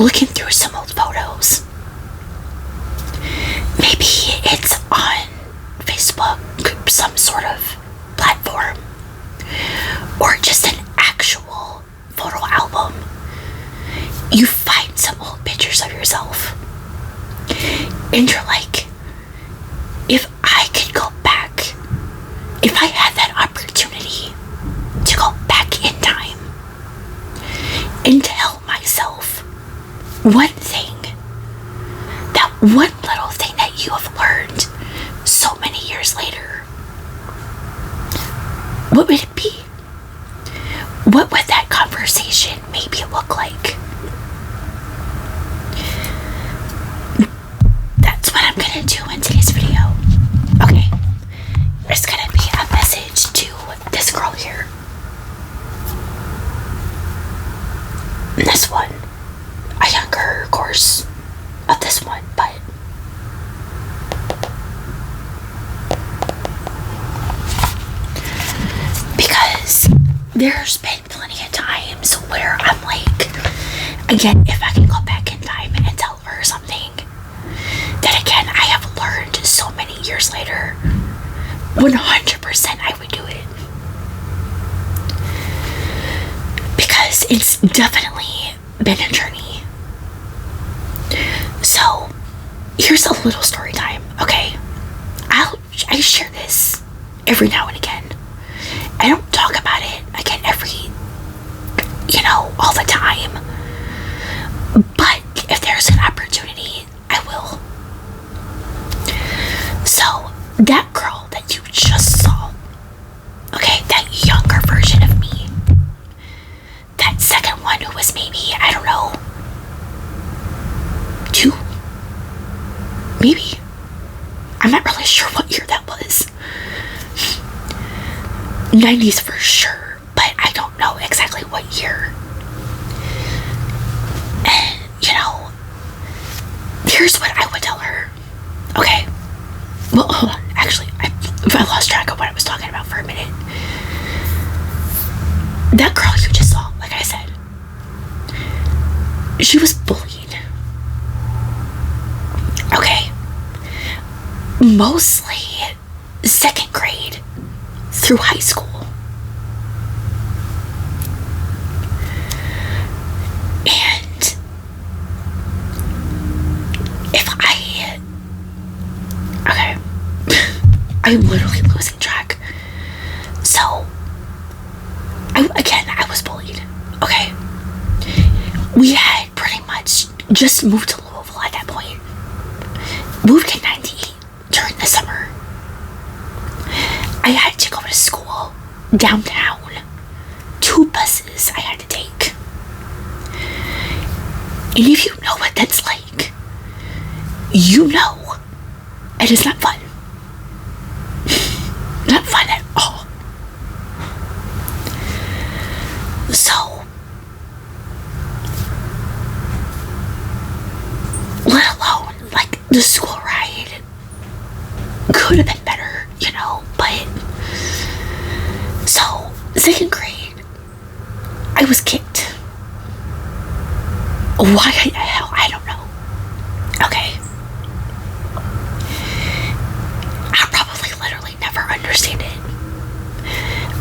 looking through some old photos. Maybe it's on Facebook, some sort of platform, or just an actual photo album. You find some old pictures of yourself, and you're like, if I could go back, if I had that opportunity to go back in time and tell myself one thing, that one little thing that you have learned so many years later, what would it be? What would that conversation maybe look like? That's what I'm gonna do in today's video. Okay, there's gonna be a message to this girl here. This one, a younger course of this one, but because there's been plenty of times where I'm like, again, if I can go back in time and tell her something that, again, I have learned so many years later, 100% I would do it. Because it's definitely been a journey. So, here's a little story time, okay? I share this every now and again. I don't talk about it, again, all the time. But if there's an opportunity, I will. So, that girl that you just saw, okay, that younger version of me, that second one who was maybe, I don't know, 2? Maybe. I'm not really sure what year that was. 90s for sure, but I don't know exactly what year. And, here's what I would tell her. Okay. Well, hold on. Actually, I lost track of what I was talking about for a minute. That girl you just saw, like I said, she was bullied. Okay. Mostly second grade through high school. And okay, I'm literally losing track. So, I was bullied, okay? We had pretty much just moved to Louisville at that point. Moved in 98 during the summer. I had to go to school downtown. 2 buses I had to take. And if you know what that's like, you know it is not fun. Not fun at all. So, let alone, like, the school ride could have been better, but, so, second grade, I was kicked. Why the hell? I don't know. Okay. I'll probably literally never understand it.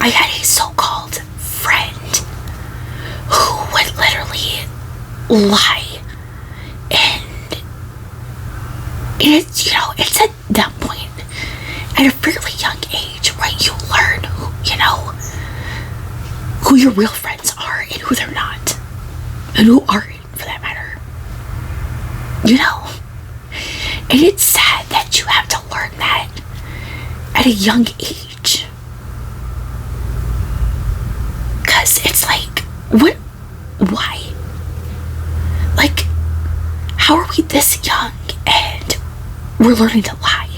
I had a so-called friend who would literally lie. And it's, it's at that point, at a fairly young age, right, you learn who your real friends are and who they're not. And who aren't, for that matter. And it's sad that you have to learn that at a young age. Because it's like, why? Like, how are we this young and we're learning to lie?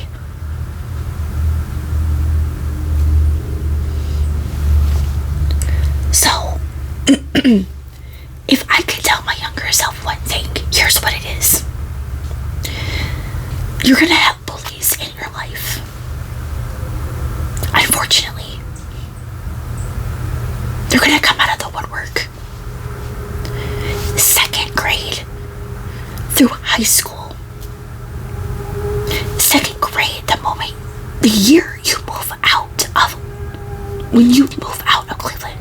So, if I could tell my younger self one thing, here's what it is. You're gonna have bullies in your life. Unfortunately. They're gonna come out of the woodwork. Second grade high school, second grade, the year you move out of, when you move out of Cleveland,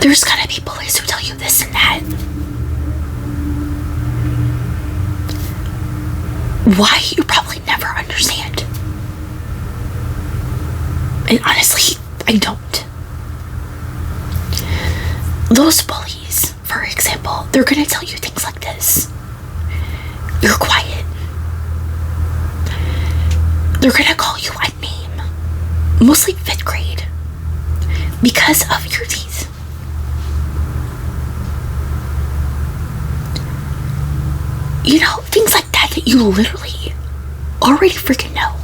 there's gonna be bullies who tell you this and that. Why, you probably never understand. And honestly, I don't. Those bullies, for example, they're gonna tell you things like this. You're quiet. They're gonna call you a name, mostly 5th grade, because of your teeth. You know, things like that you literally already freaking know.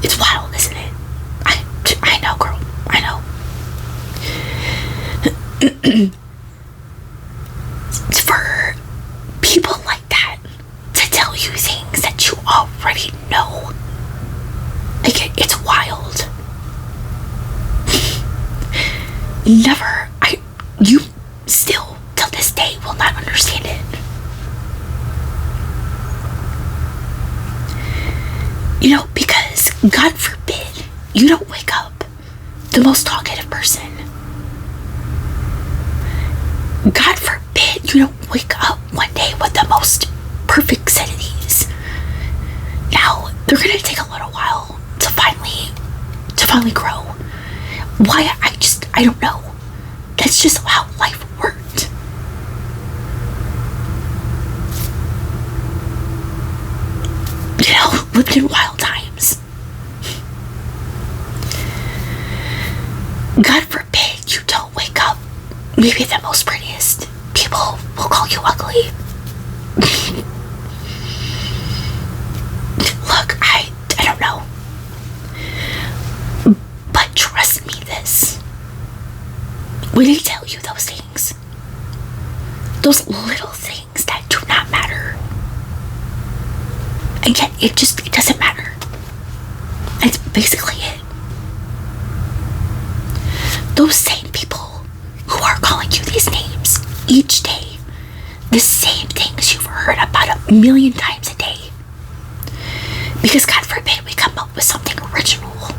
It's wild, isn't it? I know, girl. I know. For people like that to tell you things that you already know, like, it's wild. You still, till this day, will not understand it. You know, because God forbid you don't wake up the most talkative person. God forbid you don't wake up one day with the most perfect set of these. Now, they're gonna take a little while to finally grow. Why? I don't know. That's just how life worked. You know, lived in wild times. God forbid you don't wake up maybe the most prettiest. People will call you ugly. Look, I don't know. But trust me this. When they tell you those things, those little things that do not matter, and yet it doesn't matter. That's basically it. Those same people who are calling you these names each day, the same things you've heard about 1,000,000 times a day, because God forbid we come up with something original,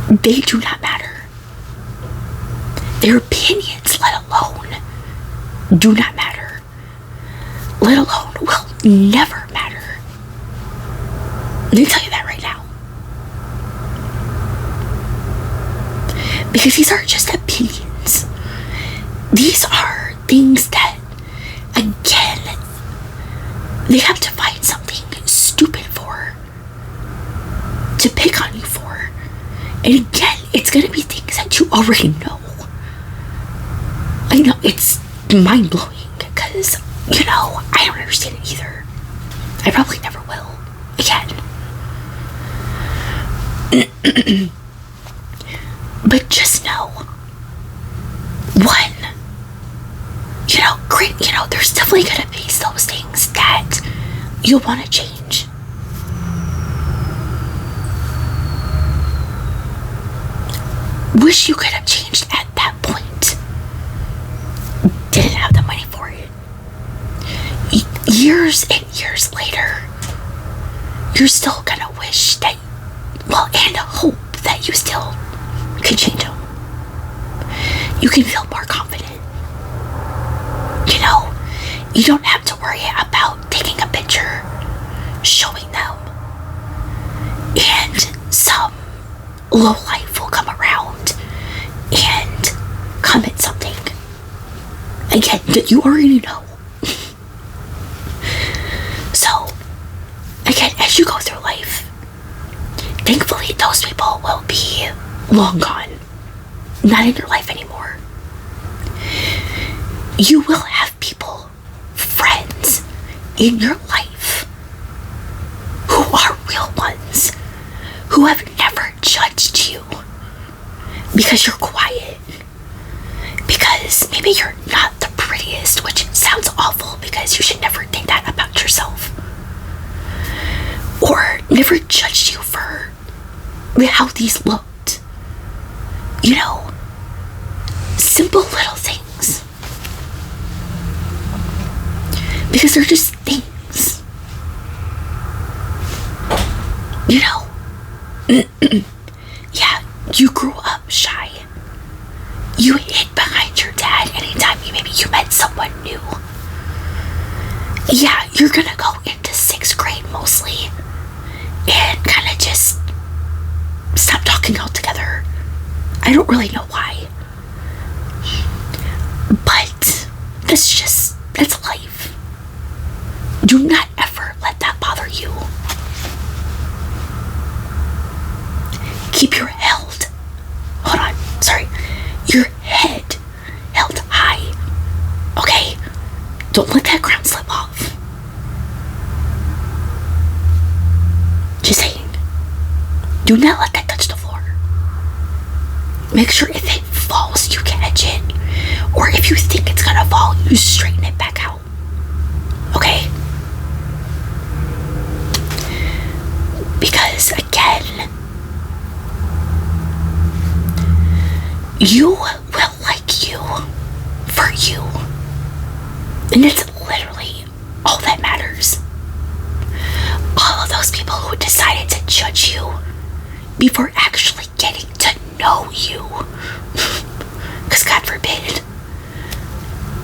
they do not matter. Their opinions, let alone, do not matter. Let alone will never matter. Let me tell you that right now. Because these are just opinions. These are things that, again, they have to find something stupid for, to pick on you for. And again, it's going to be things that you already know. I know, it's mind-blowing because, you know, I don't understand it either. I probably never will. Again. But just know, one, there's definitely gonna be those things that you'll want to change. Wish you could have changed at that point. Didn't have the money for it. Years and years later, you're still gonna wish that, and hope that you still could change them. You can feel more confident. You don't have to worry about taking a picture, showing them, and some low life will come around and comment something again that you already know. So, again, as you go through life, thankfully those people will be long gone, not in your life anymore. You will have people, friends in your life who are real ones, who have never judged you because you're quiet, because maybe you're not the prettiest, which sounds awful because you should never think that about yourself, or never judged you for how these looked. Because they're just things. You know? Yeah, you grew up shy. You hid behind your dad anytime you met someone new. Yeah, you're gonna go into 6th grade mostly and kind of just stop talking altogether. I don't really know why. But that's life. Do not ever let that bother you. Keep your your head held high. Okay? Don't let that crown slip off. Just saying. Do not let that touch the floor. Make sure if it falls, you catch it. Or if you think it's gonna fall, you straighten it back out. Okay? Because, again, you will like you for you. And it's literally all that matters. All of those people who decided to judge you before actually getting to know you, because God forbid,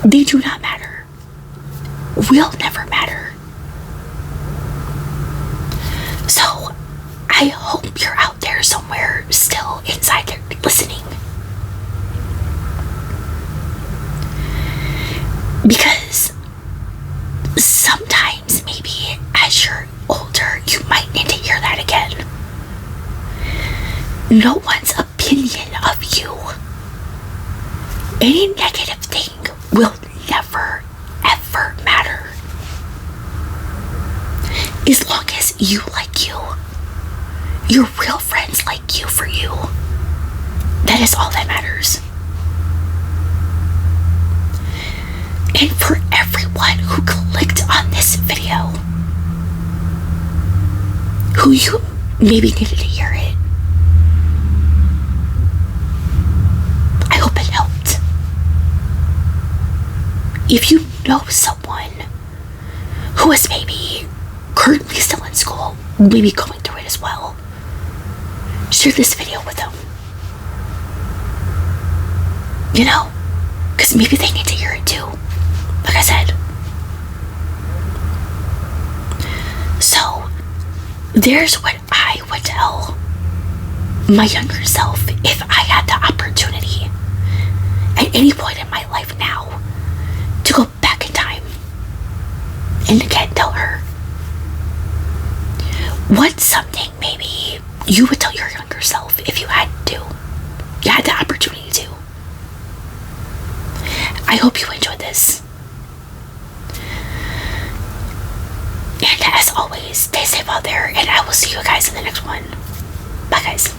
they do not matter. Will never matter. So, I hope you're out there somewhere still inside there listening. Because sometimes maybe as you're older, you might need to hear that again. No one's opinion of you, any negative thing, will never, ever matter. As long as you like you, your real friends like you for you, that is all that matters. And for everyone who clicked on this video, who you maybe needed to hear it, I hope it helped. If you know someone who is maybe currently still in school, maybe going through it as well, share this video with them. You know, because maybe they need to hear it too. Like I said. So, there's what I would tell my younger self if I had the opportunity at any point in my life now to go back in time and again tell her. What's something maybe you would tell your younger self if you had to? You had the opportunity to. I hope you enjoyed this. And as always, stay safe out there, and I will see you guys in the next one. Bye, guys.